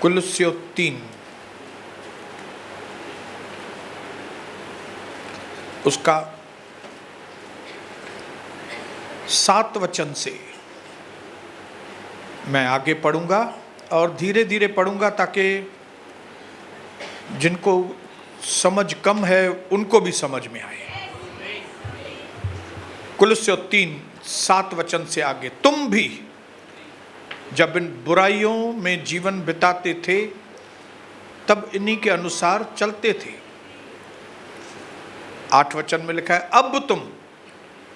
कुलुस्यों 3 उसका 7 वचन से मैं आगे पढ़ूंगा और धीरे धीरे पढ़ूंगा ताकि जिनको समझ कम है उनको भी समझ में आए। कुलुस्यों 3:7 वचन से आगे, तुम भी जब इन बुराइयों में जीवन बिताते थे तब इन्हीं के अनुसार चलते थे। 8 वचन में लिखा है, अब तुम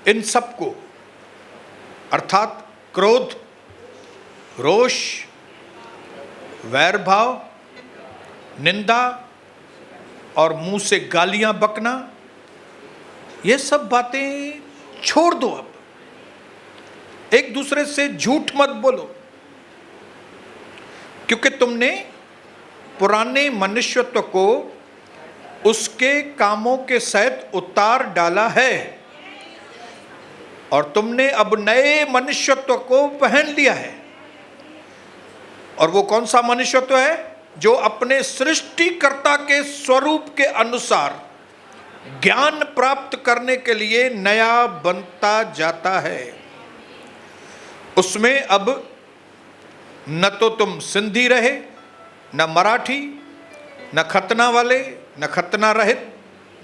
इन सबको अर्थात क्रोध, रोष, वैर भाव, निंदा और मुंह से गालियां बकना, ये सब बातें छोड़ दो। अब एक दूसरे से झूठ मत बोलो, क्योंकि तुमने पुराने मनुष्यत्व को उसके कामों के सहित उतार डाला है और तुमने अब नए मनुष्यत्व को पहन लिया है। और वो कौन सा मनुष्यत्व है? जो अपने सृष्टिकर्ता के स्वरूप के अनुसार ज्ञान प्राप्त करने के लिए नया बनता जाता है। उसमें अब न तो तुम सिंधी रहे, न मराठी, न खतना वाले, न खतना रहित,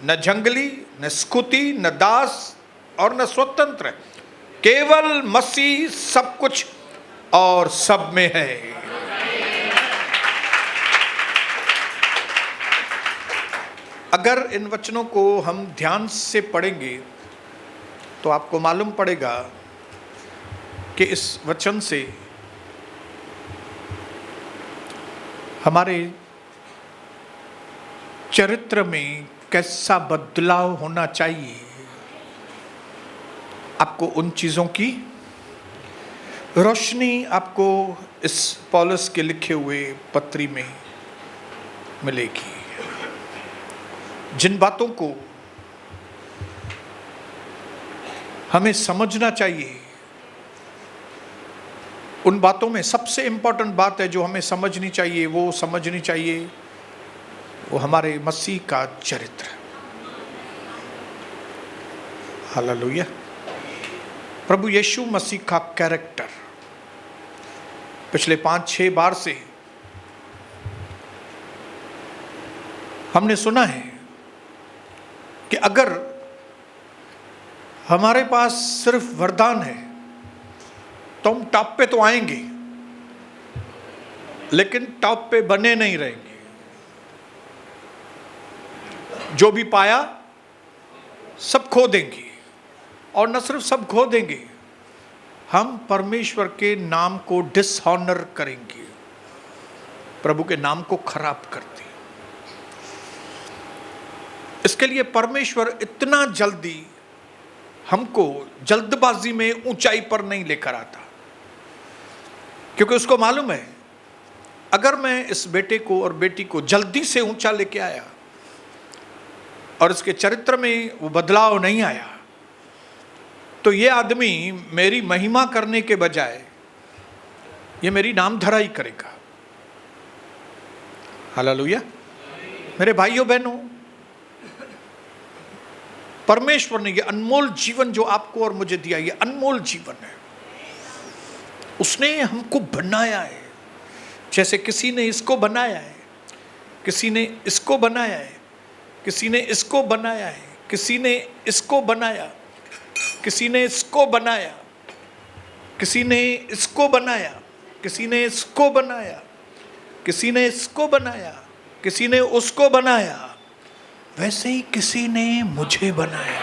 न जंगली, न स्कूती, न दास और न स्वतंत्र, केवल मसीह सब कुछ और सब में है। अगर इन वचनों को हम ध्यान से पढ़ेंगे तो आपको मालूम पड़ेगा कि इस वचन से हमारे चरित्र में कैसा बदलाव होना चाहिए। आपको उन चीज़ों की रोशनी आपको इस पौलुस के लिखे हुए पत्री में मिलेगी। जिन बातों को हमें समझना चाहिए, उन बातों में सबसे इंपॉर्टेंट बात है जो हमें समझनी चाहिए, वो समझनी चाहिए वो हमारे मसीह का चरित्र। हालेलुया। प्रभु यीशु मसीह का कैरेक्टर पिछले 5-6 बार से हमने सुना है कि अगर हमारे पास सिर्फ वरदान है तो हम टॉप पे तो आएंगे, लेकिन टॉप पे बने नहीं रहेंगे। जो भी पाया सब खो देंगे, और न सिर्फ सब खो देंगे, हम परमेश्वर के नाम को डिसऑनर करेंगे, प्रभु के नाम को खराब करते। इसके लिए परमेश्वर इतना जल्दी हमको जल्दबाजी में ऊंचाई पर नहीं लेकर आता, क्योंकि उसको मालूम है अगर मैं इस बेटे को और बेटी को जल्दी से ऊंचा लेके आया और इसके चरित्र में वो बदलाव नहीं आया, तो ये आदमी मेरी महिमा करने के बजाय ये मेरी नामधराई करेगा। हालेलुया। मेरे भाइयों बहनों, परमेश्वर ने ये अनमोल जीवन जो आपको और मुझे दिया, ये अनमोल जीवन है। उसने हमको बनाया है, जैसे किसी ने इसको बनाया है, किसी ने इसको बनाया है, किसी ने इसको बनाया है, किसी ने इसको बनाया, किसी ने इसको बनाया, किसी ने इसको बनाया, किसी ने इसको बनाया, किसी ने इसको बनाया, किसी ने उसको बनाया, वैसे ही किसी ने मुझे बनाया।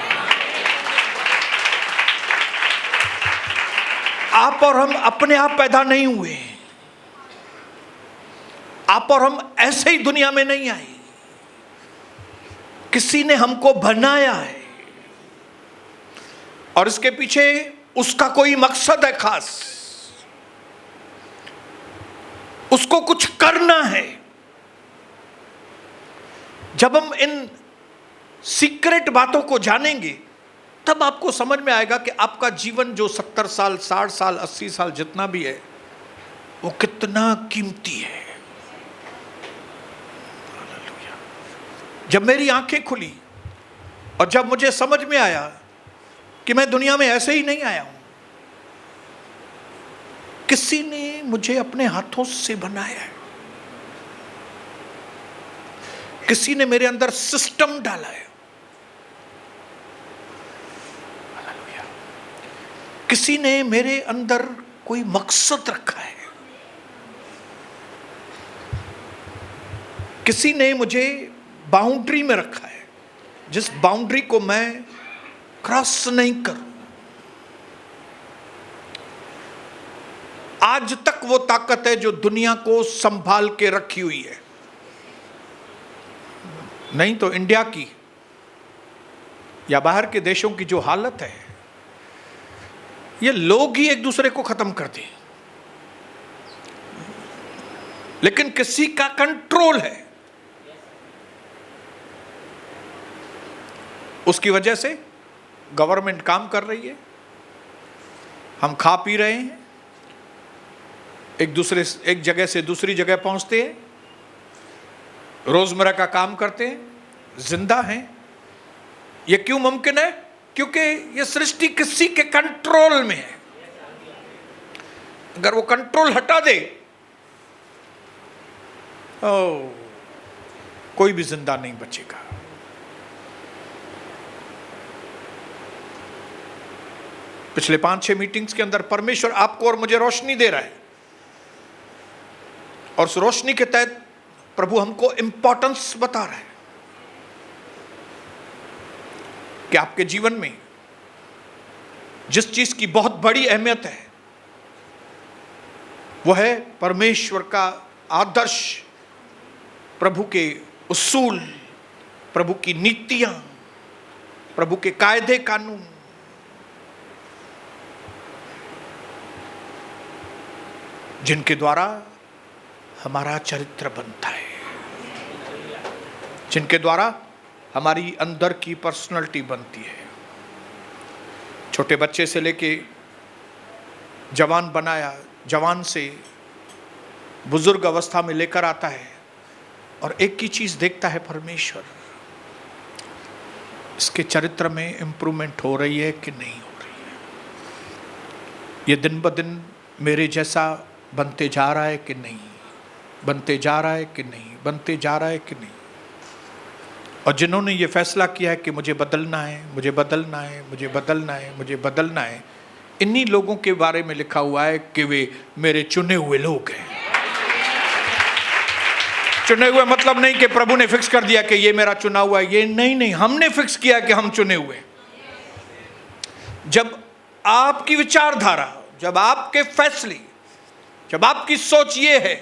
आप और हम अपने आप पैदा नहीं हुए, आप और हम ऐसे ही दुनिया में नहीं आए, किसी ने हमको बनाया है और इसके पीछे उसका कोई मकसद है खास, उसको कुछ करना है। जब हम इन सीक्रेट बातों को जानेंगे तब आपको समझ में आएगा कि आपका जीवन जो 70 साल, 60 साल, 80 साल जितना भी है, वो कितना कीमती है। जब मेरी आंखें खुली और जब मुझे समझ में आया कि मैं दुनिया में ऐसे ही नहीं आया हूं, किसी ने मुझे अपने हाथों से बनाया है, किसी ने मेरे अंदर सिस्टम डाला है, किसी ने मेरे अंदर कोई मकसद रखा है, किसी ने मुझे बाउंड्री में रखा है, जिस बाउंड्री को मैं क्रॉस नहीं करूं। आज तक वो ताकत है जो दुनिया को संभाल के रखी हुई है। नहीं तो इंडिया की या बाहर के देशों की जो हालत है, ये लोग ही एक दूसरे को खत्म कर दें, लेकिन किसी का कंट्रोल है। उसकी वजह से गवर्नमेंट काम कर रही है, हम खा पी रहे हैं, एक जगह से दूसरी जगह पहुंचते हैं, रोजमर्रा का काम करते हैं, जिंदा हैं। यह क्यों मुमकिन है? क्योंकि यह सृष्टि किसी के कंट्रोल में है। अगर वो कंट्रोल हटा दे, कोई भी जिंदा नहीं बचेगा। पिछले 5-6 मीटिंग्स के अंदर परमेश्वर आपको और मुझे रोशनी दे रहा है, और उस रोशनी के तहत प्रभु हमको इंपॉर्टेंस बता रहा है कि आपके जीवन में जिस चीज की बहुत बड़ी अहमियत है, वो है परमेश्वर का आदर्श, प्रभु के उसूल, प्रभु की नीतियां, प्रभु के कायदे कानून। जिनके द्वारा हमारा चरित्र बनता है, जिनके द्वारा हमारी अंदर की पर्सनालिटी बनती है। छोटे बच्चे से लेके जवान बनाया, जवान से बुजुर्ग अवस्था में लेकर आता है, और एक ही चीज देखता है परमेश्वर, इसके चरित्र में इंप्रूवमेंट हो रही है कि नहीं हो रही है, ये दिन ब दिन मेरे जैसा बनते जा रहा है कि नहीं, बनते जा रहा है कि नहीं, बनते जा रहा है कि नहीं। और जिन्होंने ये फैसला किया है कि मुझे बदलना है, मुझे बदलना है, मुझे बदलना है, मुझे बदलना है, इन्हीं लोगों के बारे में लिखा हुआ है कि वे मेरे चुने हुए लोग हैं। चुने हुए मतलब नहीं कि प्रभु ने फिक्स कर दिया कि ये मेरा चुना हुआ है, ये नहीं, हमने फिक्स किया कि हम चुने हुए। जब आपकी विचारधारा, जब आपके फैसले, जब आपकी सोच ये है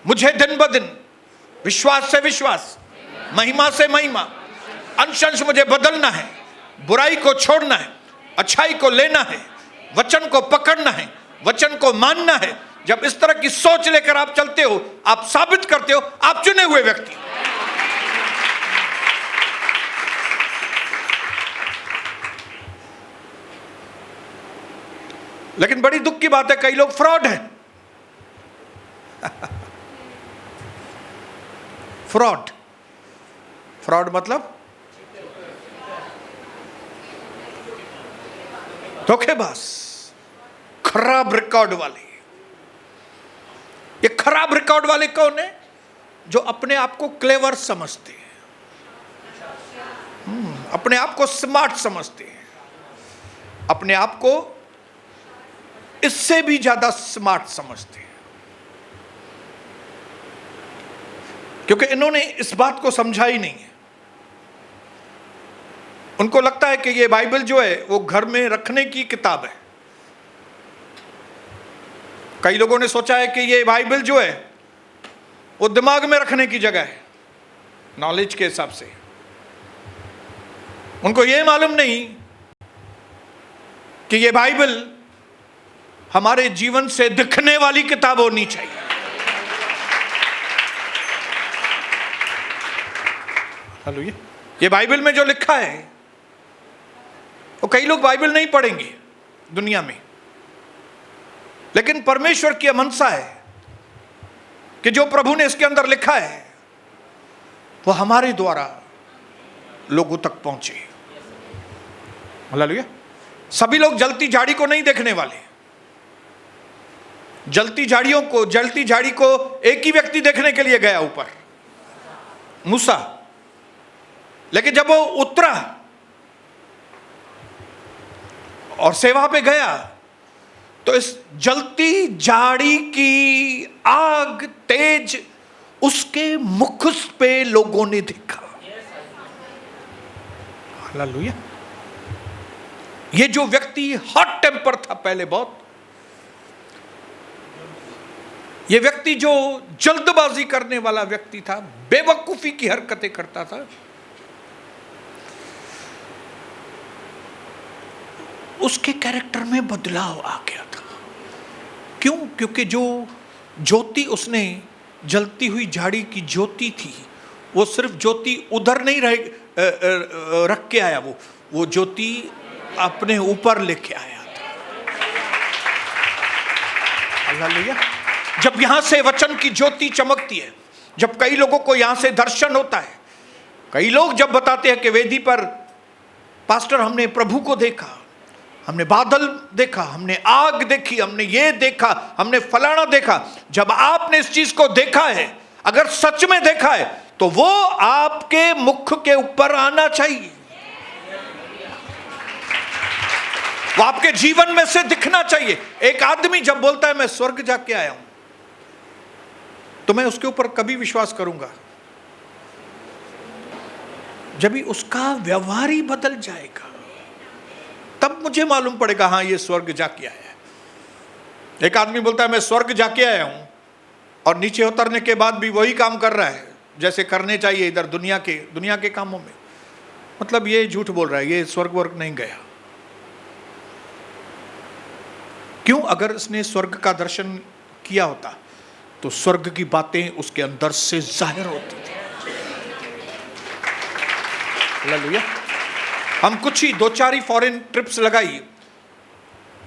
मुझे दिन ब दिन, विश्वास से विश्वास, महिमा से महिमा, अंश अंश मुझे बदलना है, बुराई को छोड़ना है, अच्छाई को लेना है, वचन को पकड़ना है, वचन को मानना है, जब इस तरह की सोच लेकर आप चलते हो, आप साबित करते हो आप चुने हुए व्यक्ति। लेकिन बड़ी दुख की बात है, कई लोग फ्रॉड हैं। फ्रॉड मतलब धोखेबाज, खराब रिकॉर्ड वाले। ये खराब रिकॉर्ड वाले कौन है? जो अपने आप को क्लेवर समझते हैं, अपने आप को स्मार्ट समझते हैं, अपने आप को इससे भी ज्यादा स्मार्ट समझते हैं, क्योंकि इन्होंने इस बात को समझा ही नहीं है। उनको लगता है कि ये बाइबल जो है वो घर में रखने की किताब है। कई लोगों ने सोचा है कि ये बाइबल जो है वो दिमाग में रखने की जगह है, नॉलेज के हिसाब से। उनको ये मालूम नहीं कि ये बाइबल हमारे जीवन से दिखने वाली किताब होनी चाहिए। हेलो, ये बाइबल में जो लिखा है वो कई लोग बाइबल नहीं पढ़ेंगे दुनिया में, लेकिन परमेश्वर की मनसा है कि जो प्रभु ने इसके अंदर लिखा है वो हमारे द्वारा लोगों तक पहुंचे। हालेलुया। सभी लोग जलती झाड़ी को नहीं देखने वाले। जलती झाड़ी को एक ही व्यक्ति देखने के लिए गया ऊपर, मूसा। लेकिन जब वो उतरा और सेवा पे गया तो इस जलती झाड़ी की आग तेज उसके मुख पे लोगों ने देखा। हालेलुया। ये जो व्यक्ति हॉट टेम्पर था पहले बहुत, ये व्यक्ति जो जल्दबाजी करने वाला व्यक्ति था, बेवकूफी की हरकतें करता था, उसके कैरेक्टर में बदलाव आ गया था। क्यों? क्योंकि जो ज्योति उसने, जलती हुई झाड़ी की ज्योति थी, वो सिर्फ ज्योति उधर नहीं रख के आया, वो ज्योति अपने ऊपर लेके आया था। हालेलुया। जब यहां से वचन की ज्योति चमकती है, जब कई लोगों को यहां से दर्शन होता है, कई लोग जब बताते हैं कि वेदी पर पास्टर हमने प्रभु को देखा, हमने बादल देखा, हमने आग देखी, हमने ये देखा, हमने फलाना देखा। जब आपने इस चीज को देखा है, अगर सच में देखा है, तो वो आपके मुख के ऊपर आना चाहिए, वो आपके जीवन में से दिखना चाहिए। एक आदमी जब बोलता है मैं स्वर्ग जाके आया हूं, तो मैं उसके ऊपर कभी विश्वास करूंगा जब भी उसका व्यवहार ही बदल जाएगा, तब मुझे मालूम पड़ेगा हाँ ये स्वर्ग जाके आया है। एक आदमी बोलता है मैं स्वर्ग जाके आया हूं, और नीचे उतरने के बाद भी वही काम कर रहा है जैसे करने चाहिए इधर दुनिया के कामों में, मतलब ये झूठ बोल रहा है, ये स्वर्ग वर्ग नहीं गया। क्यों? अगर इसने स्वर्ग का दर्शन किया होता तो स्वर्ग की बातें उसके अंदर से जाहिर होती थी। हालेलुया। हम कुछ ही 2-4 ही फॉरेन ट्रिप्स लगाई,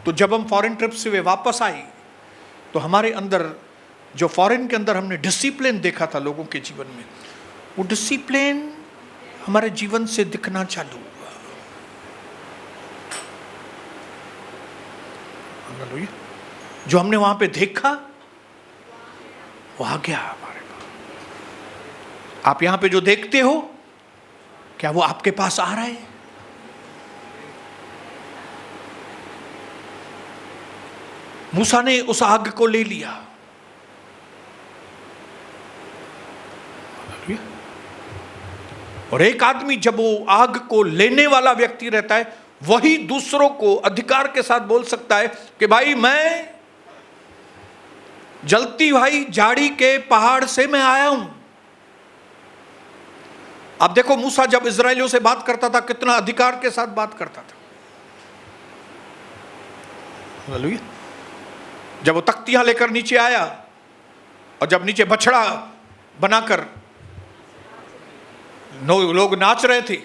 तो जब हम फॉरेन ट्रिप से वे वापस आई, तो हमारे अंदर जो फॉरेन के अंदर हमने डिसिप्लिन देखा था लोगों के जीवन में, वो डिसिप्लिन हमारे जीवन से दिखना चालू हुआ। हालेलुया। जो हमने वहां पे देखा वो आ गया हमारे पास। आप यहां पे जो देखते हो, क्या वो आपके पास आ रहा है? मूसा ने उस आग को ले लिया। और एक आदमी जब वो आग को लेने वाला व्यक्ति रहता है, वही दूसरों को अधिकार के साथ बोल सकता है कि भाई मैं जलती हुई झाड़ी के पहाड़ से मैं आया हूं। आप देखो मूसा जब इजरायलियों से बात करता था, कितना अधिकार के साथ बात करता था। हालेलुया। जब वो तख्तियां लेकर नीचे आया, और जब नीचे बछड़ा बनाकर लोग नाच रहे थे,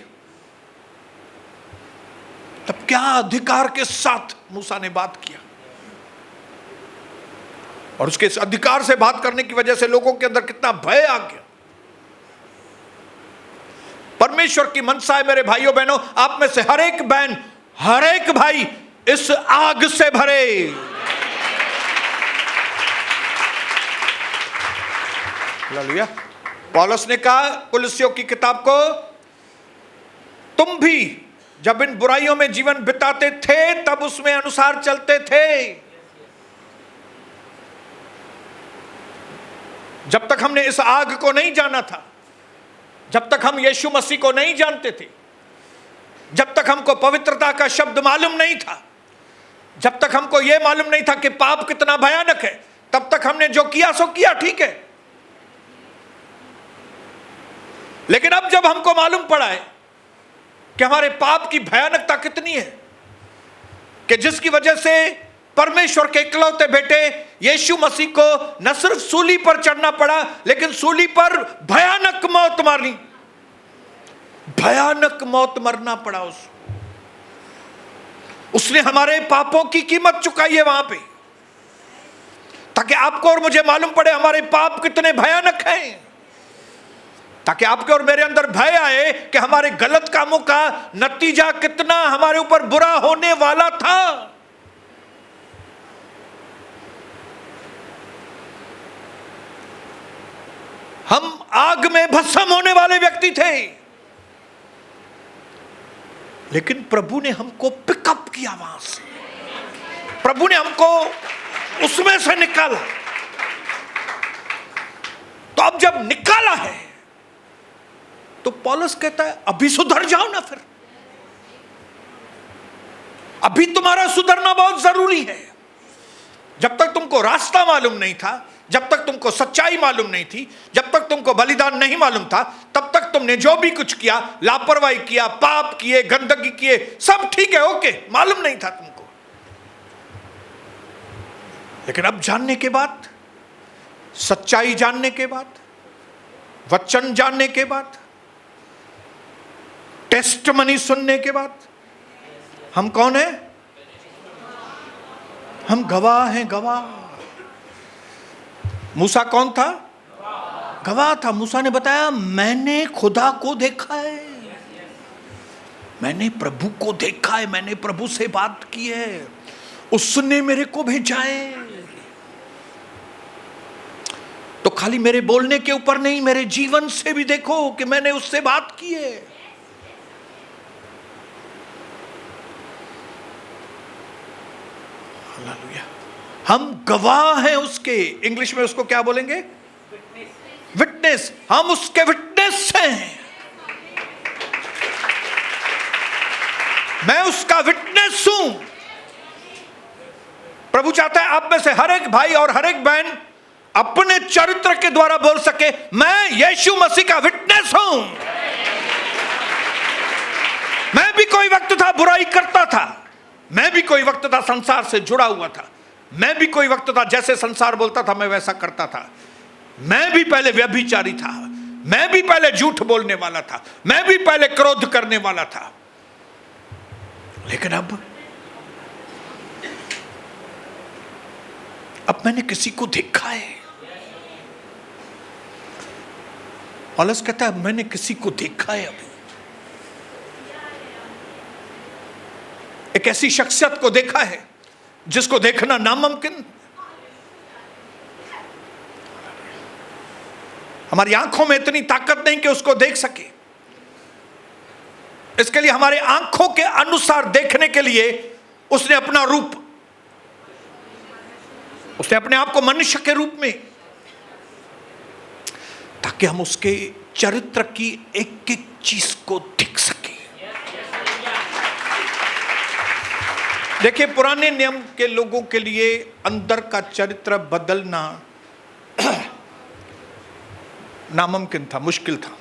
तब क्या अधिकार के साथ मूसा ने बात किया। और उसके अधिकार से बात करने की वजह से लोगों के अंदर कितना भय आ गया। परमेश्वर की मनसा है मेरे भाइयों बहनों, आप में से हर एक बहन, हर एक भाई इस आग से भरे। हालेलुया। पौलुस ने कहा कुलुस्सियों की किताब को, तुम भी जब इन बुराइयों में जीवन बिताते थे तब उसमें अनुसार चलते थे। जब तक हमने इस आग को नहीं जाना था, जब तक हम यीशु मसीह को नहीं जानते थे, जब तक हमको पवित्रता का शब्द मालूम नहीं था, जब तक हमको यह मालूम नहीं था कि पाप कितना भयानक है, तब तक हमने जो किया सो किया, ठीक है। लेकिन अब जब हमको मालूम पड़ा है कि हमारे पाप की भयानकता कितनी है, कि जिसकी वजह से परमेश्वर के इकलौते बेटे यीशु मसीह को न सिर्फ सूली पर चढ़ना पड़ा, लेकिन सूली पर भयानक मौत मारनी, भयानक मौत मरना पड़ा। उसने हमारे पापों की कीमत चुकाई है वहां पे, ताकि आपको और मुझे मालूम पड़े हमारे पाप कितने भयानक हैं। ताकि आपके और मेरे अंदर भय आए कि हमारे गलत कामों का नतीजा कितना हमारे ऊपर बुरा होने वाला था। हम आग में भस्म होने वाले व्यक्ति थे, लेकिन प्रभु ने हमको पिकअप किया वहां से, प्रभु ने हमको उसमें से निकाला। तो अब जब निकाला है तो पौलुस कहता है अभी सुधर जाओ ना, फिर अभी तुम्हारा सुधरना बहुत जरूरी है। जब तक तुमको रास्ता मालूम नहीं था, जब तक तुमको सच्चाई मालूम नहीं थी, जब तक तुमको बलिदान नहीं मालूम था, तब तक तुमने जो भी कुछ किया, लापरवाही किया, पाप किए, गंदगी किए, सब ठीक है, ओके, मालूम नहीं था तुमको। लेकिन अब जानने के बाद, सच्चाई जानने के बाद, वचन जानने के बाद, टेस्टमनी सुनने के बाद, हम कौन है? हम गवाह हैं, गवाह। मूसा कौन था? गवाह था। मूसा ने बताया मैंने खुदा को देखा है, मैंने प्रभु को देखा है, मैंने प्रभु से बात की है, उसने मेरे को भेजा है। तो खाली मेरे बोलने के ऊपर नहीं, मेरे जीवन से भी देखो कि मैंने उससे बात की है। हालेलुया। हम गवाह हैं उसके। इंग्लिश में उसको क्या बोलेंगे? विटनेस। हम उसके विटनेस हैं। मैं उसका विटनेस हूं। प्रभु चाहता है आप में से हर एक भाई और हर एक बहन अपने चरित्र के द्वारा बोल सके मैं यीशु मसीह का विटनेस हूं। मैं भी कोई वक्त था बुराई करता था, मैं भी कोई वक्त था संसार से जुड़ा हुआ था, मैं भी कोई वक्त था जैसे संसार बोलता था मैं वैसा करता था, मैं भी पहले व्यभिचारी था, मैं भी पहले झूठ बोलने वाला था, मैं भी पहले क्रोध करने वाला था। लेकिन अब मैंने किसी को देखा है। पौलुस कहता है मैंने किसी को देखा है। अभी एक ऐसी शख्सियत को देखा है जिसको देखना नामुमकिन। हमारी आंखों में इतनी ताकत नहीं कि उसको देख सके। इसके लिए हमारे आंखों के अनुसार देखने के लिए उसने अपना रूप, उसने अपने आप को मनुष्य के रूप में, ताकि हम उसके चरित्र की एक एक चीज को देख सके। देखिए पुराने नियम के लोगों के लिए अंदर का चरित्र बदलना नामुमकिन था, मुश्किल था।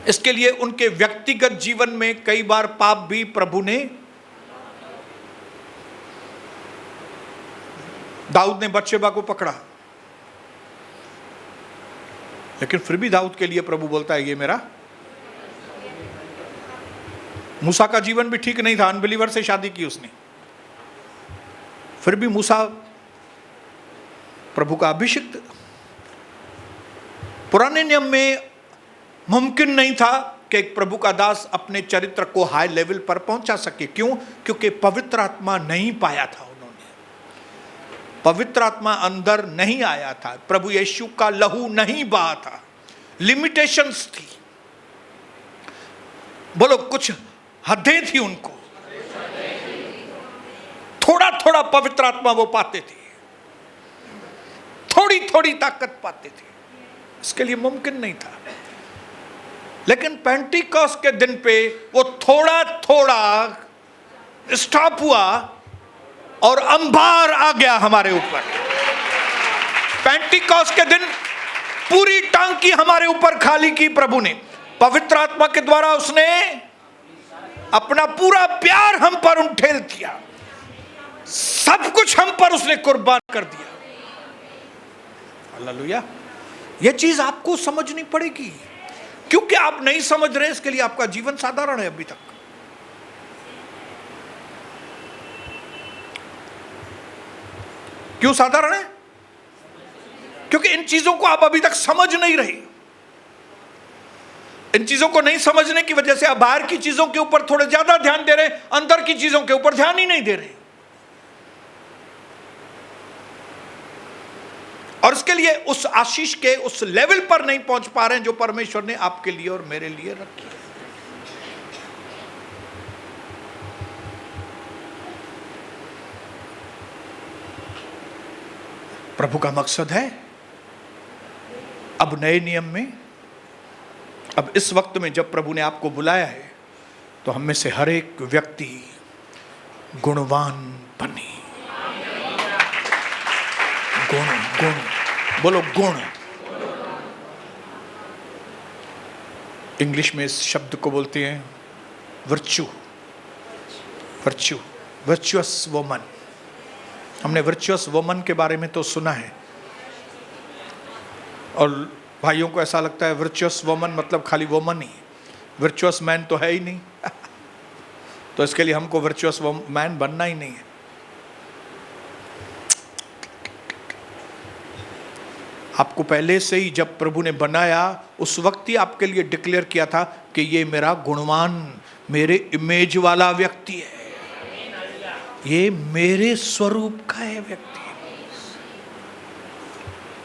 इसके लिए उनके व्यक्तिगत जीवन में कई बार पाप भी प्रभु ने, दाऊद ने बतशेबा को पकड़ा, लेकिन फिर भी दाऊद के लिए प्रभु बोलता है ये मेरा। मूसा का जीवन भी ठीक नहीं था, अनबिलीवर से शादी की उसने, फिर भी मूसा प्रभु का अभिषिक्त। पुराने नियम में मुमकिन नहीं था कि एक प्रभु का दास अपने चरित्र को हाई लेवल पर पहुंचा सके। क्यों? क्योंकि पवित्र आत्मा नहीं पाया था उन्होंने, पवित्र आत्मा अंदर नहीं आया था, प्रभु यीशु का लहू नहीं बहा था, लिमिटेशंस थी। बोलो कुछ हदें थी उनको, थोड़ा थोड़ा पवित्र आत्मा वो पाते थे, थोड़ी थोड़ी ताकत पाते थे, इसके लिए मुमकिन नहीं था। लेकिन पेंटिकॉस्ट के दिन पे वो थोड़ा थोड़ा स्टॉप हुआ और अंबार आ गया हमारे ऊपर। पेंटिकॉस्ट के दिन पूरी टांकी हमारे ऊपर खाली की प्रभु ने, पवित्र आत्मा के द्वारा उसने अपना पूरा प्यार हम पर उंठेल दिया, सब कुछ हम पर उसने कुर्बान कर दिया। हालेलुया। यह चीज आपको समझनी पड़ेगी, क्योंकि आप नहीं समझ रहे, इसके लिए आपका जीवन साधारण है अभी तक। क्यों साधारण है? क्योंकि इन चीजों को आप अभी तक समझ नहीं रहे। इन चीजों को नहीं समझने की वजह से आप बाहर की चीजों के ऊपर थोड़े ज्यादा ध्यान दे रहे हैं, अंदर की चीजों के ऊपर ध्यान ही नहीं दे रहे। और इसके लिए उस आशीष के उस लेवल पर नहीं पहुंच पा रहे हैं जो परमेश्वर ने आपके लिए और मेरे लिए रखी है। प्रभु का मकसद है अब नए नियम में, अब इस वक्त में जब प्रभु ने आपको बुलाया है, तो हम में से हर एक व्यक्ति गुणवान बने। गुण, गुण बोलो, गुण। इंग्लिश में इस शब्द को बोलते हैं वर्च्यू, वर्च्यू, वर्चुअस वुमन। हमने वर्चुअस वुमन के बारे में तो सुना है, और भाइयों को ऐसा लगता है वर्चुअस वुमन मतलब खाली वुमन ही, वर्चुअस मैन तो है ही नहीं। तो इसके लिए हमको वर्चुअस मैन बनना ही नहीं है। आपको पहले से ही जब प्रभु ने बनाया, उस वक्त ही आपके लिए डिक्लेयर किया था कि ये मेरा गुणवान, मेरे इमेज वाला व्यक्ति है, ये मेरे स्वरूप का है व्यक्ति।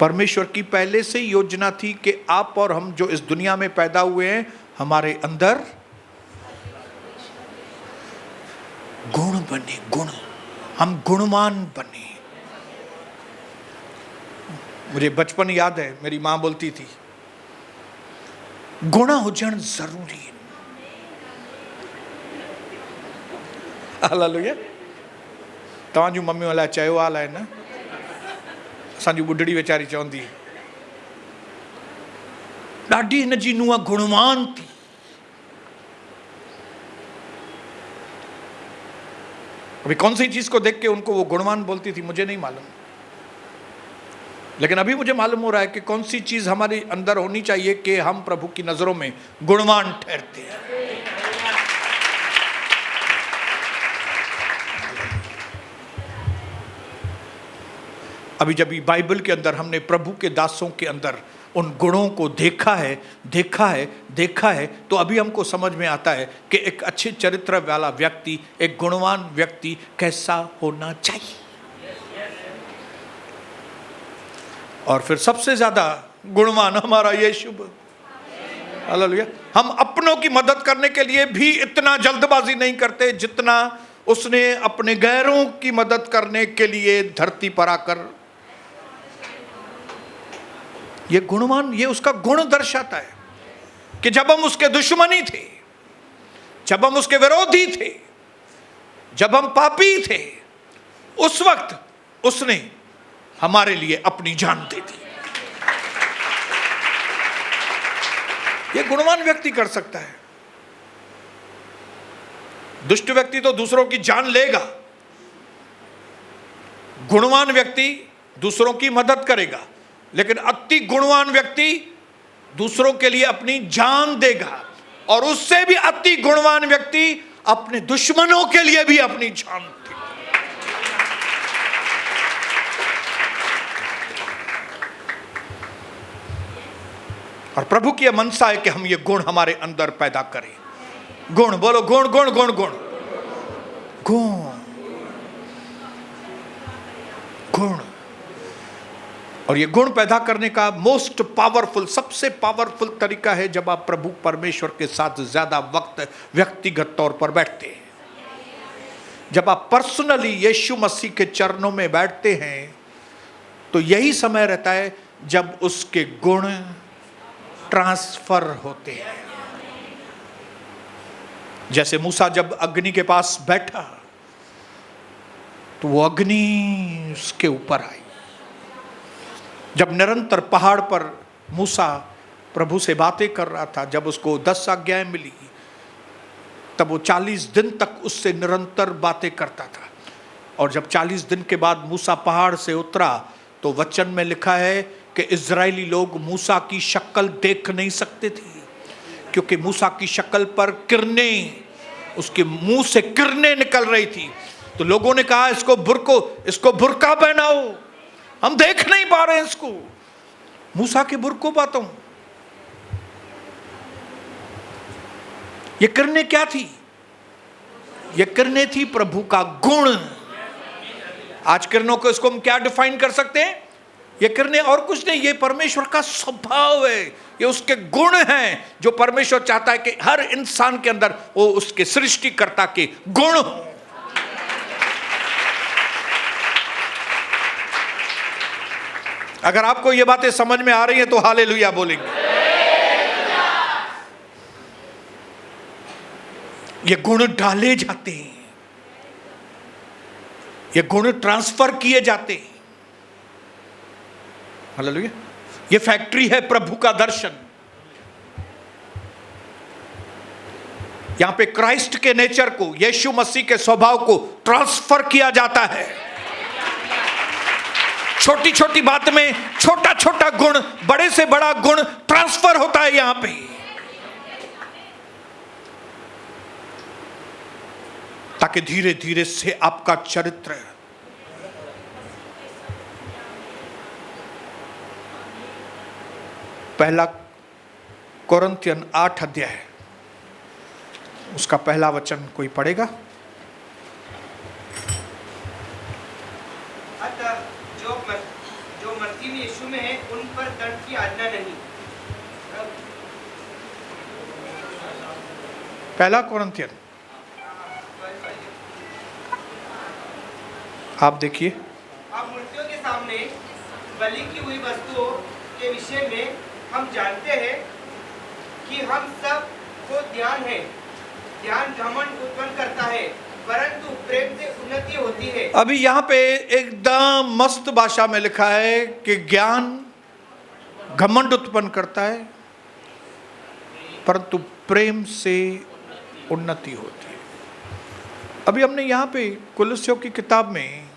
परमेश्वर की पहले से ही योजना थी कि आप और हम जो इस दुनिया में पैदा हुए हैं, हमारे अंदर गुण बने, गुण, हम गुणवान बने। मुझे बचपन याद है, मेरी मां बोलती थी गुण हुजण जरूरी है। हालेलुया। तव्हांजूं मम्मियूं अलाए चयो हाल आहे न, असांजी ॿुढड़ी वीचारी चवंदी ॾाढी हिन जी नुंहुं गुणवान थी। अभी कौन सी चीज को देख के उनको वो गुणवान बोलती थी मुझे नहीं मालूम, लेकिन अभी मुझे मालूम हो रहा है कि कौन सी चीज हमारे अंदर होनी चाहिए कि हम प्रभु की नजरों में गुणवान ठहरते हैं। अभी जब बाइबल के अंदर हमने प्रभु के दासों के अंदर उन गुणों को देखा है, देखा है, तो अभी हमको समझ में आता है कि एक अच्छे चरित्र वाला व्यक्ति, एक गुणवान व्यक्ति कैसा होना चाहिए। और फिर सबसे ज्यादा गुणवान हमारा यीशु। हालेलुया। हम अपनों की मदद करने के लिए भी इतना जल्दबाजी नहीं करते जितना उसने अपने गैरों की मदद करने के लिए धरती पर आकर, ये गुणवान, ये उसका गुण दर्शाता है कि जब हम उसके दुश्मनी थे, जब हम उसके विरोधी थे, जब हम पापी थे, उस वक्त उसने हमारे लिए अपनी जान दे दी। ये गुणवान व्यक्ति कर सकता है। दुष्ट व्यक्ति तो दूसरों की जान लेगा, गुणवान व्यक्ति दूसरों की मदद करेगा, लेकिन अति गुणवान व्यक्ति दूसरों के लिए अपनी जान देगा, और उससे भी अति गुणवान व्यक्ति अपने दुश्मनों के लिए भी अपनी जान देगा। और प्रभु की यह मनसा है कि हम ये गुण हमारे अंदर पैदा करें। गुण बोलो, गुण, गुण, गुण, गुण, गुण, गुण। और ये गुण पैदा करने का मोस्ट पावरफुल, सबसे पावरफुल तरीका है जब आप प्रभु परमेश्वर के साथ ज्यादा वक्त व्यक्तिगत तौर पर बैठते हैं। जब आप पर्सनली यीशु मसीह के चरणों में बैठते हैं, तो यही समय रहता है जब उसके गुण ट्रांसफर होते हैं। जैसे मूसा जब अग्नि के पास बैठा, तो वो अग्नि उसके ऊपर आई। जब निरंतर पहाड़ पर मूसा प्रभु से बातें कर रहा था, जब उसको 10 आज्ञाएं मिली, तब वो 40 दिन तक उससे निरंतर बातें करता था। और जब 40 दिन के बाद मूसा पहाड़ से उतरा, तो वचन में लिखा है कि इजरायली लोग मूसा की शक्ल देख नहीं सकते थे, क्योंकि मूसा की शक्ल पर किरणें, उसके मुंह से किरणें निकल रही थी। तो लोगों ने कहा इसको बुर्का पहनाओ, हम देख नहीं पा रहे हैं इसको। मूसा के बुर्को बातों। ये किरणें क्या थी? ये किरणें थी प्रभु का गुण। आज किरणों को इसको हम क्या डिफाइन कर सकते हैं? ये किरणें और कुछ नहीं, ये परमेश्वर का स्वभाव है, ये उसके गुण हैं जो परमेश्वर चाहता है कि हर इंसान के अंदर वो उसके सृष्टिकर्ता के गुण हो। अगर आपको ये बातें समझ में आ रही हैं तो हालेलुया बोलेंगे। ये गुण डाले जाते हैं, ये गुण ट्रांसफर किए जाते हैं। हालेलुया। ये फैक्ट्री है प्रभु का दर्शन। यहां पे क्राइस्ट के नेचर को, यीशु मसीह के स्वभाव को ट्रांसफर किया जाता है। छोटी छोटी बात में छोटा छोटा गुण, बड़े से बड़ा गुण ट्रांसफर होता है यहां पे, ताकि धीरे धीरे से आपका चरित्र, पहला कोरिन्थियन 8 अध्याय, उसका पहला वचन कोई पढ़ेगा? अतः जो मसीह यीशु में है उन पर दंड की आज्ञा नहीं। पहला कोरिन्थियन, आप देखिए। आप मूर्तियों के सामने बलि की हुई वस्तुओं के विषय में हम जानते हैं कि हम सब को ध्यान घमंड उत्पन्न करता है, परंतु प्रेम से उन्नति होती है। अभी यहाँ पे एकदम मस्त भाषा में लिखा है कि ज्ञान घमंड उत्पन्न करता है, परंतु प्रेम से उन्नति होती है। अभी हमने यहाँ पे कुलस्सियों की किताब में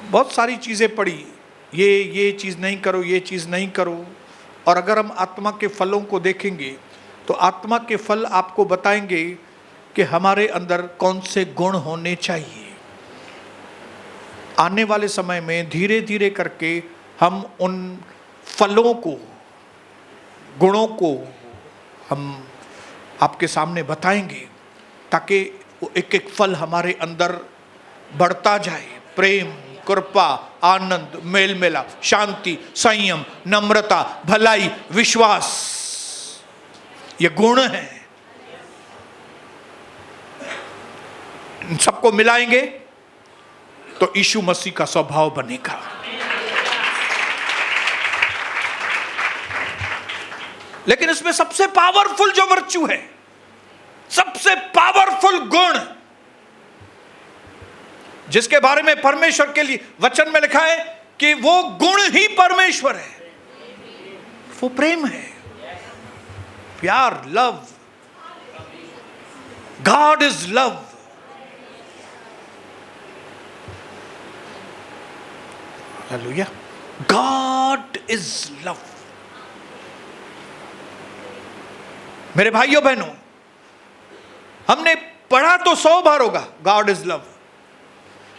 बहुत सारी चीज़ें पढ़ी, ये चीज़ नहीं करो, ये चीज़ नहीं करो। और अगर हम आत्मा के फलों को देखेंगे तो आत्मा के फल आपको बताएंगे कि हमारे अंदर कौन से गुण होने चाहिए। आने वाले समय में धीरे धीरे करके हम उन फलों को, गुणों को हम आपके सामने बताएंगे, ताकि वो एक एक फल हमारे अंदर बढ़ता जाए। प्रेम, कृपा, आनंद, मेल मिलाप, शांति, संयम, नम्रता, भलाई, विश्वास, ये गुण हैं। इन सबको मिलाएंगे तो यीशु मसीह का स्वभाव बनेगा। लेकिन इसमें सबसे पावरफुल जो वर्च्यू है, सबसे पावरफुल गुण, जिसके बारे में परमेश्वर के लिए वचन में लिखा है कि वो गुण ही परमेश्वर है, वो प्रेम है, प्यार, love. God is love. Hallelujah. God is love. मेरे भाइयों बहनों, हमने पढ़ा तो 100 बार होगा गॉड इज लव,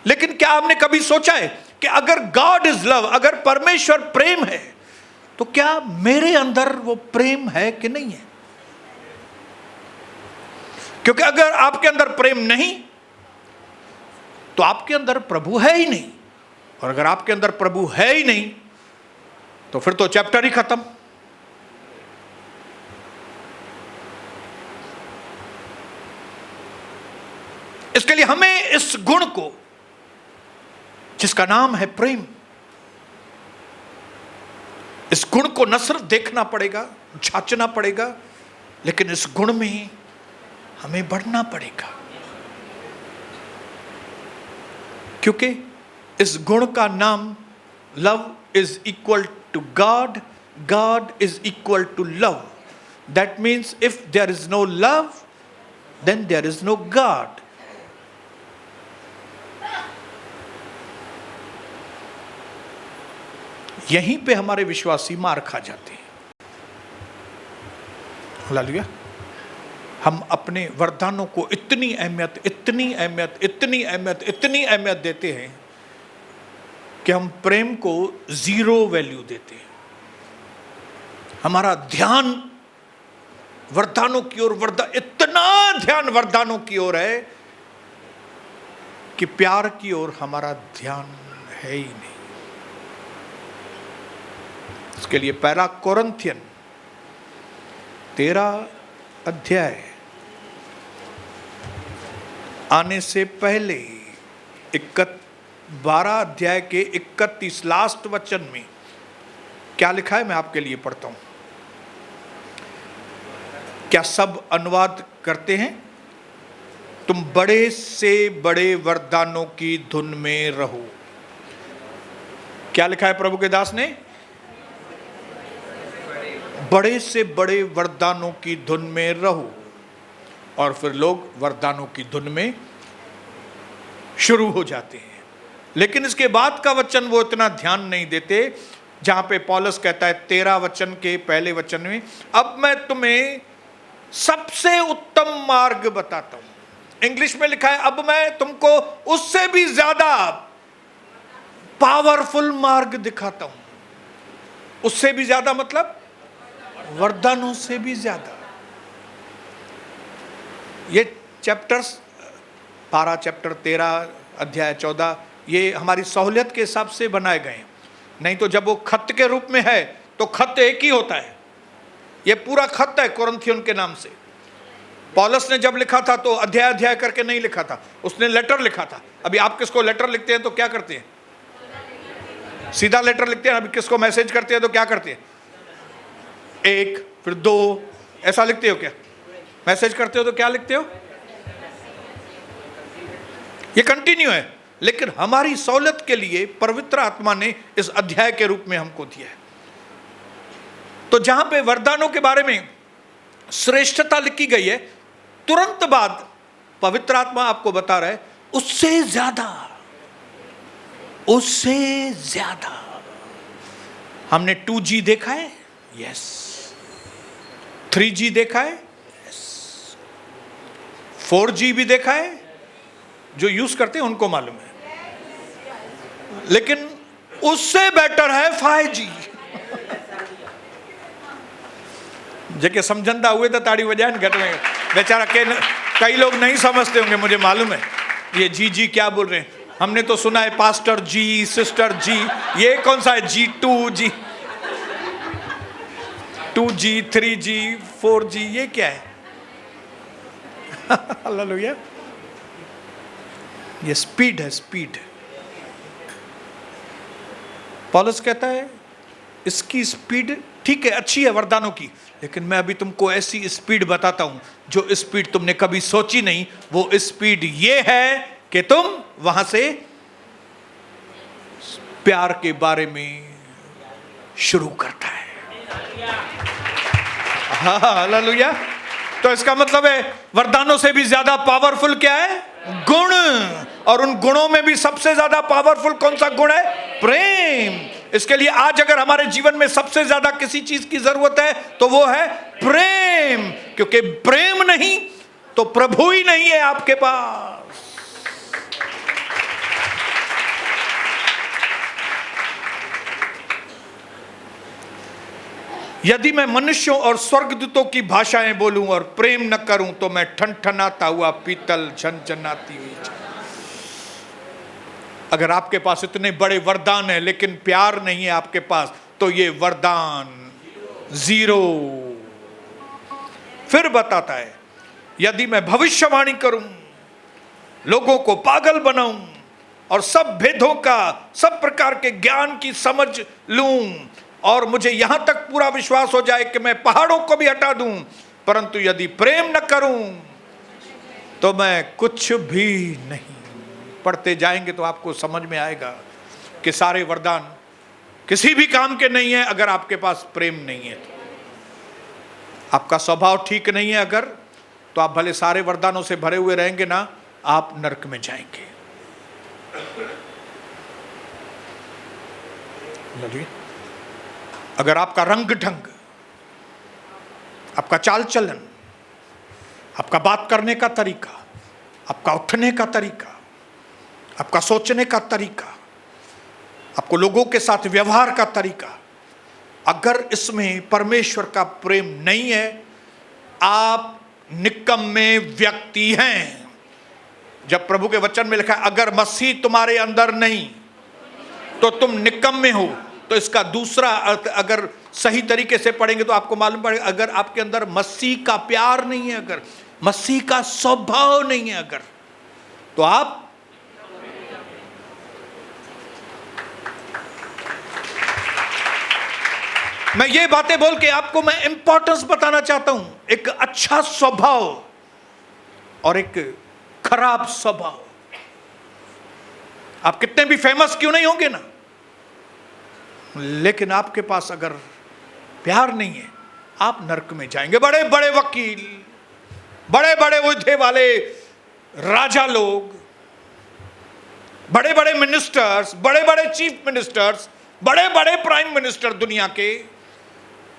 लेकिन क्या हमने कभी सोचा है कि अगर गॉड इज लव, अगर परमेश्वर प्रेम है, तो क्या मेरे अंदर वो प्रेम है कि नहीं है? क्योंकि अगर आपके अंदर प्रेम नहीं तो आपके अंदर प्रभु है ही नहीं, और अगर आपके अंदर प्रभु है ही नहीं तो फिर तो चैप्टर ही खत्म। इसके लिए हमें इस गुण को, जिसका नाम है प्रेम, इस गुण को न सिर्फ देखना पड़ेगा, जांचना पड़ेगा, लेकिन इस गुण में हमें बढ़ना पड़ेगा। क्योंकि इस गुण का नाम love is equal to God, God is equal to love. That means if there is no love then there is no God. यहीं पे हमारे विश्वासी मार खा जाते हैं। हालेलुया। हम अपने वरदानों को इतनी अहमियत, इतनी अहमियत, इतनी अहमियत, इतनी अहमियत देते हैं कि हम प्रेम को 0 वैल्यू देते हैं। हमारा ध्यान वरदानों की ओर, इतना ध्यान वरदानों की ओर है कि प्यार की ओर हमारा ध्यान है ही नहीं। इसके लिए पहला कोरिन्थियन 13 अध्याय आने से पहले 12 अध्याय के 31 लास्ट वचन में क्या लिखा है, मैं आपके लिए पढ़ता हूं। क्या सब अनुवाद करते हैं? तुम बड़े से बड़े वरदानों की धुन में रहो। क्या लिखा है प्रभु के दास ने? बड़े से बड़े वरदानों की धुन में रहो। और फिर लोग वरदानों की धुन में शुरू हो जाते हैं। लेकिन इसके बाद का वचन वो इतना ध्यान नहीं देते, जहां पे पौलुस कहता है 13 वचन के पहले वचन में, अब मैं तुम्हें सबसे उत्तम मार्ग बताता हूं। इंग्लिश में लिखा है, अब मैं तुमको उससे भी ज्यादा पावरफुल मार्ग दिखाता हूं। उससे भी ज्यादा मतलब वरदानों से भी ज्यादा। ये चैप्टर्स 12 चैप्टर 13 अध्याय 14 ये हमारी सहूलियत के हिसाब से बनाए गए हैं। नहीं तो जब वो खत के रूप में है तो खत एक ही होता है। ये पूरा खत है कोरिन्थियन के नाम से। पौलुस ने जब लिखा था तो अध्याय अध्याय करके नहीं लिखा था, उसने लेटर लिखा था। अभी आप किसको लेटर लिखते हैं तो क्या करते हैं? सीधा लेटर लिखते हैं। अभी किसको मैसेज करते हैं तो क्या करते हैं? 1 फिर 2 ऐसा लिखते हो क्या? मैसेज करते हो तो क्या लिखते हो? ये कंटिन्यू है। लेकिन हमारी सहूलियत के लिए पवित्र आत्मा ने इस अध्याय के रूप में हमको दिया है। तो जहां पे वरदानों के बारे में श्रेष्ठता लिखी गई है, तुरंत बाद पवित्र आत्मा आपको बता रहा है उससे ज्यादा। हमने 2G देखा है, यस। 3G देखा है, यस। 4G भी देखा है, जो यूज करते हैं उनको मालूम है। लेकिन उससे बेटर है 5G। जेके समझंदा हुए तो ताड़ी बजाए घट में। बेचारा कई लोग नहीं समझते होंगे, मुझे मालूम है। ये जी क्या बोल रहे हैं? हमने तो सुना है पास्टर जी, सिस्टर जी। ये कौन सा है जी? 2G, 3G, 4G, ये क्या है? हालेलुया। ये स्पीड है, स्पीड। पौलुस कहता है इसकी स्पीड ठीक है, अच्छी है वरदानों की, लेकिन मैं अभी तुमको ऐसी स्पीड बताता हूं जो स्पीड तुमने कभी सोची नहीं। वो स्पीड ये है कि तुम वहां से प्यार के बारे में शुरू करता है। हालेलुया। तो इसका मतलब है वरदानों से भी ज्यादा पावरफुल क्या है? गुण। और उन गुणों में भी सबसे ज्यादा पावरफुल कौन सा गुण है? प्रेम। इसके लिए आज अगर हमारे जीवन में सबसे ज्यादा किसी चीज की जरूरत है तो वो है प्रेम। क्योंकि प्रेम नहीं तो प्रभु ही नहीं है आपके पास। यदि मैं मनुष्यों और स्वर्गदूतों की भाषाएं बोलूं और प्रेम न करूं तो मैं ठनठनाता हुआ पीतल झनझनाती हुई। अगर आपके पास इतने बड़े वरदान है लेकिन प्यार नहीं है आपके पास, तो ये वरदान 0। फिर बताता है, यदि मैं भविष्यवाणी करूं, लोगों को पागल बनाऊं और सब भेदों का, सब प्रकार के ज्ञान की समझ लूं, और मुझे यहां तक पूरा विश्वास हो जाए कि मैं पहाड़ों को भी हटा दूं, परंतु यदि प्रेम न करूं तो मैं कुछ भी नहीं। पढ़ते जाएंगे तो आपको समझ में आएगा कि सारे वरदान किसी भी काम के नहीं है अगर आपके पास प्रेम नहीं है। तो आपका स्वभाव ठीक नहीं है अगर, तो आप भले सारे वरदानों से भरे हुए रहेंगे ना, आप नरक में जाएंगे। अगर आपका रंग ढंग, आपका चाल चलन, आपका बात करने का तरीका, आपका उठने का तरीका, आपका सोचने का तरीका, आपको लोगों के साथ व्यवहार का तरीका, अगर इसमें परमेश्वर का प्रेम नहीं है आप निकम्मे व्यक्ति हैं। जब प्रभु के वचन में लिखा है अगर मसीह तुम्हारे अंदर नहीं तो तुम निकम्मे हो, तो इसका दूसरा अर्थ अगर सही तरीके से पढ़ेंगे तो आपको मालूम पड़ेगा, अगर आपके अंदर मसीह का प्यार नहीं है, अगर मसीह का स्वभाव नहीं है, अगर तो आप मैं ये बातें बोल के आपको मैं इंपॉर्टेंस बताना चाहता हूं। एक अच्छा स्वभाव और एक खराब स्वभाव, आप कितने भी फेमस क्यों नहीं होंगे ना, लेकिन आपके पास अगर प्यार नहीं है, आप नरक में जाएंगे। बड़े बड़े वकील, बड़े बड़े उहदे वाले राजा लोग, बड़े बड़े मिनिस्टर्स, बड़े बड़े चीफ मिनिस्टर्स, बड़े बड़े प्राइम मिनिस्टर दुनिया के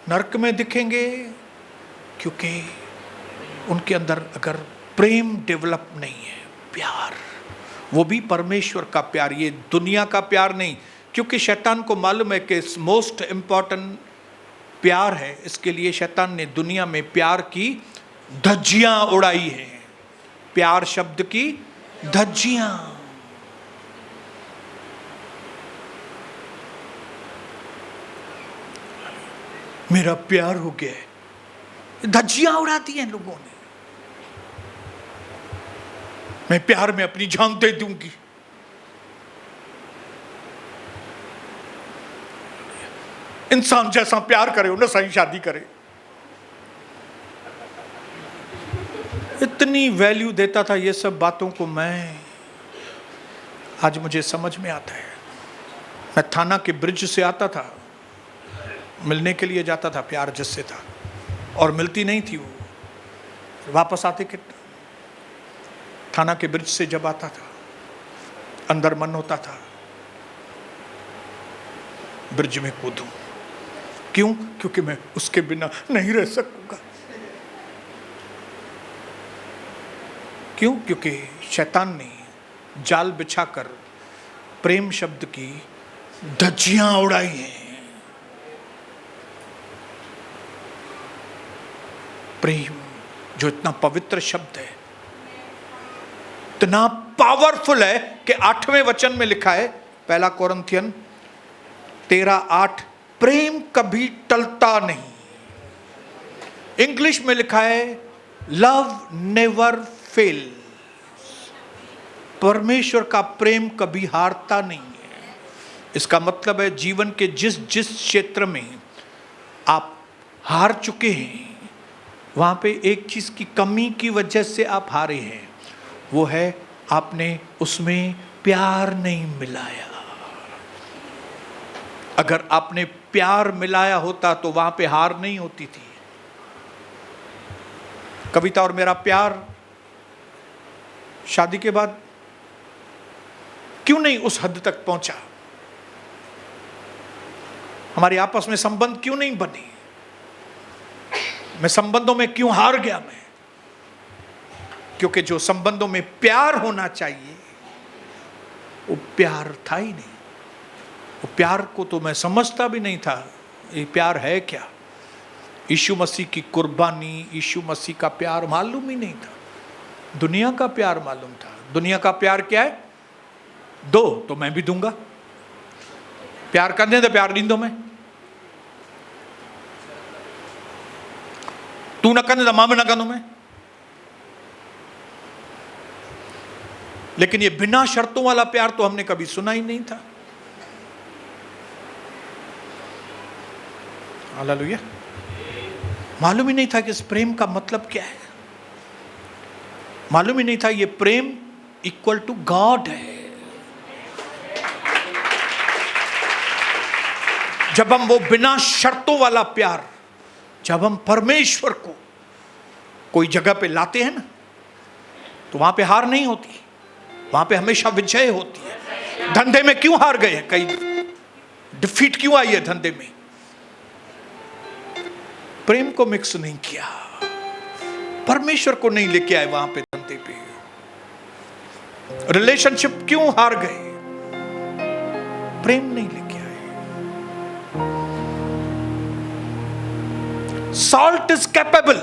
नरक में दिखेंगे, क्योंकि उनके अंदर अगर प्रेम डेवलप नहीं है, प्यार, वो भी परमेश्वर का प्यार, ये दुनिया का प्यार नहीं। क्योंकि शैतान को मालूम है कि मोस्ट इंपॉर्टेंट प्यार है, इसके लिए शैतान ने दुनिया में प्यार की धज्जियां उड़ाई हैं। प्यार शब्द की धज्जियां, मेरा प्यार हो गया है, धज्जियां उड़ा दी हैं लोगों ने। मैं प्यार में अपनी जान दे दूंगी। इंसान जैसा प्यार करे ना सही शादी करे। इतनी वैल्यू देता था ये सब बातों को मैं, आज मुझे समझ में आता है। मैं थाना के ब्रिज से आता था, मिलने के लिए जाता था, प्यार जिससे था, और मिलती नहीं थी वो, वापस आते कि थाना के ब्रिज से जब आता था, अंदर मन होता था ब्रिज में कूदूं। क्यों? क्योंकि मैं उसके बिना नहीं रह सकूंगा। क्यों? क्योंकि शैतान ने जाल बिछाकर प्रेम शब्द की धज्जियां उड़ाई हैं। प्रेम जो इतना पवित्र शब्द है, इतना पावरफुल है कि 8वें वचन में लिखा है, 1 कोरिन्थियन 13:8, प्रेम कभी टलता नहीं। इंग्लिश में लिखा है लव नेवर फेल। परमेश्वर का प्रेम कभी हारता नहीं है। इसका मतलब है जीवन के जिस जिस क्षेत्र में आप हार चुके हैं, वहां पे एक चीज की कमी की वजह से आप हारे हैं, वो है आपने उसमें प्यार नहीं मिलाया। अगर आपने प्यार मिलाया होता तो वहां पे हार नहीं होती थी। कविता और मेरा प्यार शादी के बाद क्यों नहीं उस हद तक पहुंचा? हमारे आपस में संबंध क्यों नहीं बने? मैं संबंधों में क्यों हार गया? मैं क्योंकि जो संबंधों में प्यार होना चाहिए वो प्यार था ही नहीं। वो प्यार को तो मैं समझता भी नहीं था, ये प्यार है क्या? यीशु मसीह की कुर्बानी, यीशु मसीह का प्यार मालूम ही नहीं था। दुनिया का प्यार मालूम था। दुनिया का प्यार क्या है? दो तो मैं भी दूंगा। प्यार करने दे, प्यार नहीं दो मैं। तू ना करने दे, मां भी ना करूं मैं। लेकिन ये बिना शर्तों वाला प्यार तो हमने कभी सुना ही नहीं था। हालेलुया। मालूम ही नहीं था कि इस प्रेम का मतलब क्या है। मालूम ही नहीं था ये प्रेम इक्वल टू गॉड है। जब हम वो बिना शर्तों वाला प्यार, जब हम परमेश्वर को कोई जगह पे लाते हैं ना, तो वहां पे हार नहीं होती, वहां पे हमेशा विजय होती है। धंधे में क्यों हार गए हैं? कई डिफीट क्यों आई है धंधे में? प्रेम को मिक्स नहीं किया, परमेश्वर को नहीं लेके आए वहां पे धंधे पे। रिलेशनशिप क्यों हार गए? प्रेम नहीं लेके आए। Salt is capable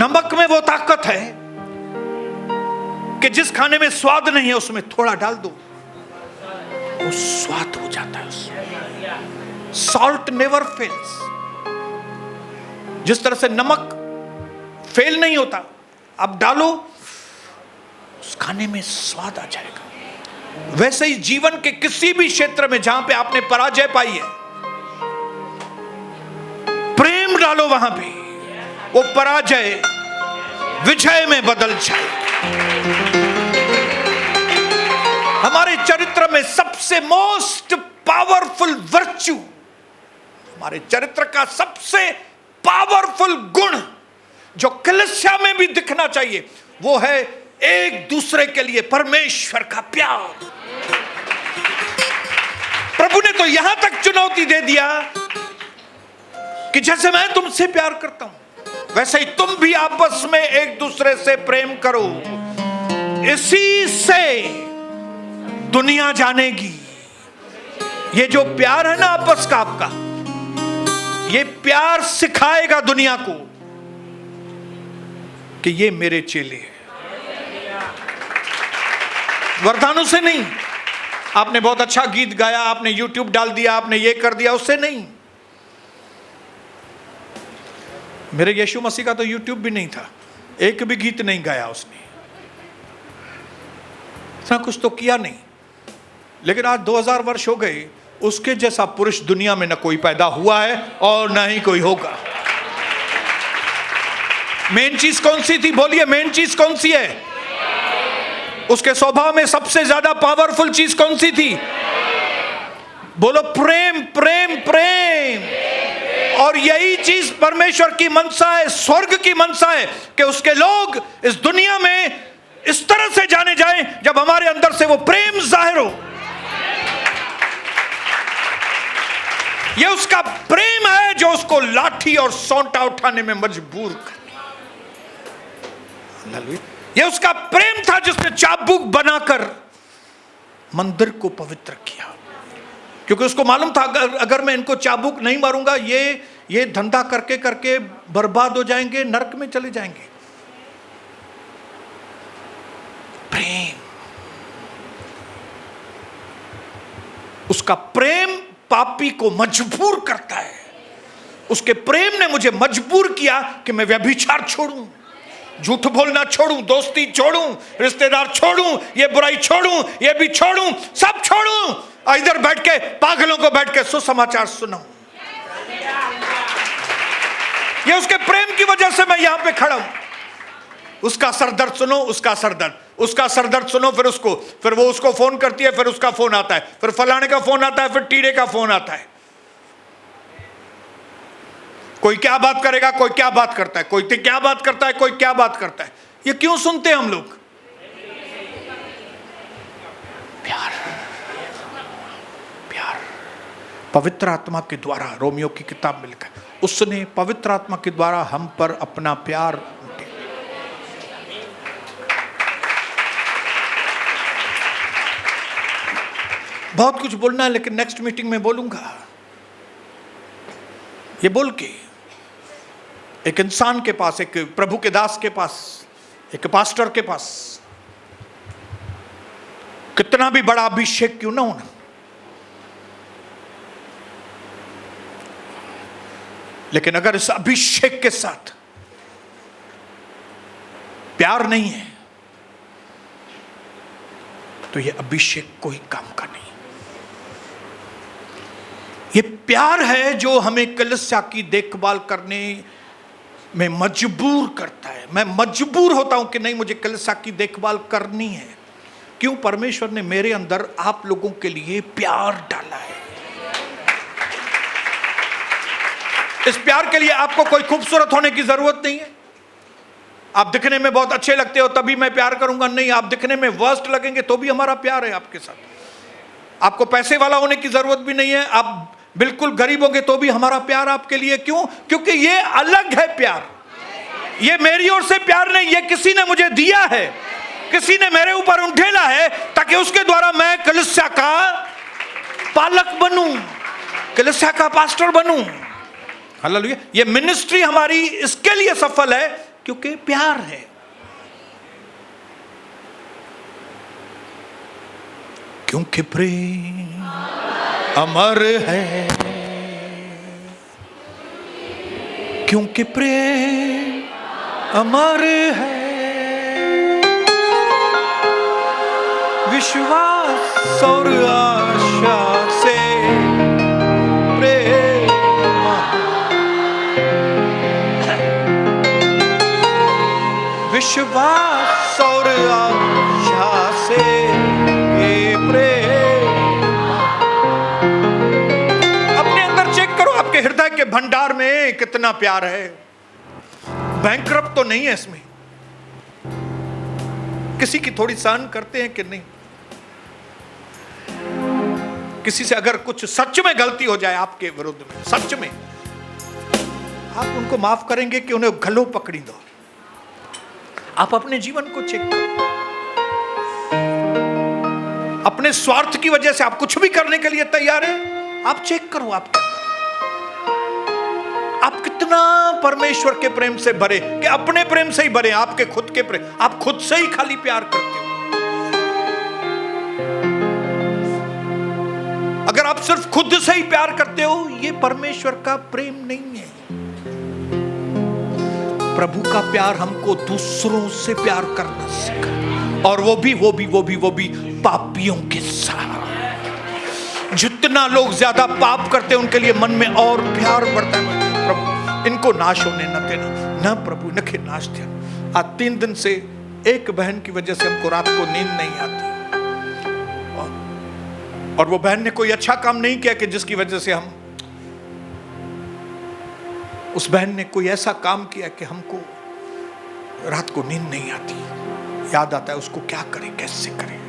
नमक में वो ताकत है कि जिस खाने में स्वाद नहीं है उसमें थोड़ा डाल दो, वो स्वाद हो जाता है उसमें। Salt never fails. जिस तरह से नमक फेल नहीं होता, अब डालो उस खाने में स्वाद आ जाएगा। वैसे ही जीवन के किसी भी क्षेत्र में जहां पे आपने पराजय पाई है, प्रेम डालो वहां पे, वो पराजय विजय में बदल जाए। हमारे चरित्र में सबसे मोस्ट पावरफुल वर्च्यू, हमारे चरित्र का सबसे पावरफुल गुण जो कलीसिया में भी दिखना चाहिए, वो है एक दूसरे के लिए परमेश्वर का प्यार। प्रभु ने तो यहां तक चुनौती दे दिया कि जैसे मैं तुमसे प्यार करता हूं वैसे ही तुम भी आपस में एक दूसरे से प्रेम करो, इसी से दुनिया जानेगी। ये जो प्यार है ना आपस का आपका, ये प्यार सिखाएगा दुनिया को कि ये मेरे चेले हैं। वरदानों से नहीं, आपने बहुत अच्छा गीत गाया, आपने यूट्यूब डाल दिया, आपने ये कर दिया, उससे नहीं। मेरे यीशु मसीह का तो यूट्यूब भी नहीं था, एक भी गीत नहीं गाया उसने, इतना कुछ तो किया नहीं। लेकिन आज 2000 वर्ष हो गए, उसके जैसा पुरुष दुनिया में न कोई पैदा हुआ है और न ही कोई होगा। मेन चीज कौन सी थी? बोलिए, मेन चीज कौन सी है? उसके स्वभाव में सबसे ज्यादा पावरफुल चीज कौन सी थी? बोलो, प्रेम, प्रेम, प्रेम। और यही चीज परमेश्वर की मनसा है, स्वर्ग की मनसा है कि उसके लोग इस दुनिया में इस तरह से जाने जाएं जब हमारे अंदर से वो प्रेम जाहिर हो। ये उसका प्रेम है जो उसको लाठी और सोंटा उठाने में मजबूर कर। ये उसका प्रेम था जिसने चाबुक बनाकर मंदिर को पवित्र किया, क्योंकि उसको मालूम था अगर मैं इनको चाबुक नहीं मारूंगा ये धंधा करके करके बर्बाद हो जाएंगे, नरक में चले जाएंगे। प्रेम, उसका प्रेम पापी को मजबूर करता है। उसके प्रेम ने मुझे मजबूर किया कि मैं व्यभिचार छोड़ूं, झूठ बोलना छोड़ूं, दोस्ती छोड़ूं, रिश्तेदार छोड़ूं, ये बुराई छोड़ूं, ये भी छोड़ूं, सब छोड़ूं, इधर बैठ के पागलों को बैठ के सुसमाचार सुनाऊं। ये उसके प्रेम की वजह से मैं यहां पे खड़ा हूं। उसका सरदर्द सुनो, उसका सरदर्द, उसका सरदर्द सुनो, फिर वो उसको फोन करती है, फिर उसका फोन आता है, फिर फलाने का फोन आता है, फिर टीडे का फोन आता है। कोई क्या बात करेगा, कोई क्या बात करता है, कोई क्या बात करता है, कोई क्या बात करता है। ये क्यों सुनते हैं हम लोग? प्यार, प्यार पवित्र आत्मा के द्वारा, रोमियो की किताब में लिखा है, उसने पवित्र आत्मा के द्वारा हम पर अपना प्यार उठे। बहुत कुछ बोलना है लेकिन नेक्स्ट मीटिंग में बोलूंगा। ये बोल के एक इंसान के पास, एक प्रभु के दास के पास, एक पास्टर के पास कितना भी बड़ा अभिषेक क्यों ना होना, लेकिन अगर इस अभिषेक के साथ प्यार नहीं है तो यह अभिषेक कोई काम का नहीं। ये प्यार है जो हमें कलीसिया की देखभाल करने में मजबूर करता है। मैं मजबूर होता हूं कि नहीं, मुझे कलीसिया की देखभाल करनी है। क्यों? परमेश्वर ने मेरे अंदर आप लोगों के लिए प्यार डाला है। इस प्यार के लिए आपको कोई खूबसूरत होने की जरूरत नहीं है। आप दिखने में बहुत अच्छे लगते हो तभी मैं प्यार करूंगा, नहीं। आप दिखने में वर्स्ट लगेंगे तो भी हमारा प्यार है आपके साथ। आपको पैसे वाला होने की जरूरत भी नहीं है, आप बिल्कुल गरीब होंगे तो भी हमारा प्यार आपके लिए। क्यों? क्योंकि ये अलग है प्यार। ये मेरी ओर से प्यार नहीं, ये किसी ने मुझे दिया है, किसी ने मेरे ऊपर उंडेला है ताकि उसके द्वारा मैं कलीसिया का पालक बनूं, कलीसिया का पास्टर बनूं। हालेलुया। ये मिनिस्ट्री हमारी इसके लिए सफल है क्योंकि प्यार है। क्योंकि प्रेम अमर है, क्योंकि प्रेम अमर है, विश्वास और आशा से प्रेम, विश्वास और आशा से ये प्रेम। अपने अंदर चेक करो, आपके हृदय के भंडार में कितना प्यार है। बैंकरप्ट तो नहीं है इसमें। किसी की थोड़ी सहन करते हैं कि नहीं? किसी से अगर कुछ सच में गलती हो जाए आपके विरुद्ध में, सच में, आप उनको माफ करेंगे कि उन्हें गलों पकड़ी दो? आप अपने जीवन को चेक करो। अपने स्वार्थ की वजह से आप कुछ भी करने के लिए तैयार हैं? आप चेक करो आपके अंदर आप कितना परमेश्वर के प्रेम से भरे, कि अपने प्रेम से ही भरे, आपके खुद के प्रेम, आप खुद से ही खाली प्यार करते हो। अगर आप सिर्फ खुद से ही प्यार करते हो, ये परमेश्वर का प्रेम नहीं है। प्रभु का प्यार हमको दूसरों से प्यार करना सिखा, और वो भी पापियों के साथ। जितना लोग ज्यादा पाप करते हैं उनके लिए मन में और प्यार बढ़ता है। प्रभु इनको नाश होने न देना, न प्रभु इनके नाश देना। आज 3 दिन से एक बहन की वजह से हमको रात को नींद नहीं आती, और वो बहन ने कोई अच्छा काम नहीं किया कि जिसकी वजह से हम, उस बहन ने कोई ऐसा काम किया कि हमको रात को नींद नहीं आती। याद आता है उसको क्या करें, कैसे करें।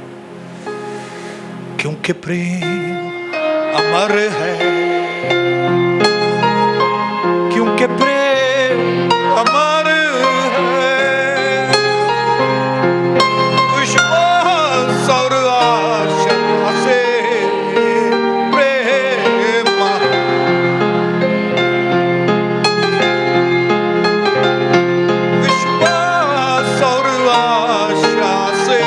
क्योंकि प्रेम अमर है, क्योंकि प्रेम अमर है, विश्वास और आशा से प्रेम, विश्वास और आशा से।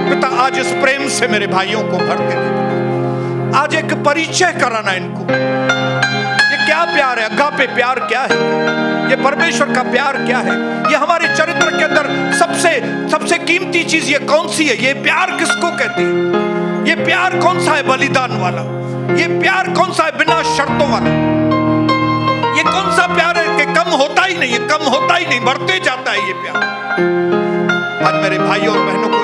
पिता आज इस प्रेम से मेरे भाइयों को भर दे। आज एक परिचय कराना इनको, ये क्या प्यार है, अगापे प्यार क्या है, ये परमेश्वर का प्यार क्या है, ये हमारे चरित्र के अंदर सबसे कीमती चीज ये कौन सी है, ये प्यार किसको कहते हैं, ये प्यार कौन सा है बलिदान वाला, ये प्यार कौन सा है बिना शर्तों वाला, ये कौन सा प्यार है कि कम होता ही नहीं, ये कम होता ही नहीं, बढ़ते जाता है ये प्यार। आज मेरे भाइयों और बहनों को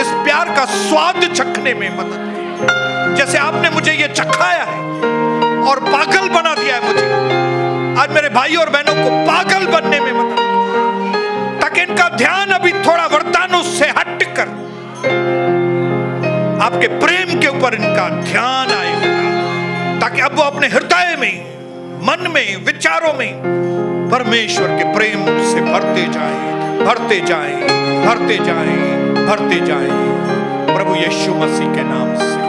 इस प्यार का स्वाद चखने में मदद, जैसे आपने मुझे ये चखाया है और पागल बना दिया है मुझे, आज मेरे भाइयों और बहनों को पागल बनने में मदद, ताकि इनका ध्यान अभी थोड़ा वरदानों से हटकर आपके प्रेम के ऊपर इनका ध्यान आए, ताकि अब वो अपने हृदय में, मन में, विचारों में परमेश्वर के प्रेम से भरते जाएं, भरते जाएं, भरते जाएं, भरते जाएं। प्रभु यीशु मसीह के नाम से।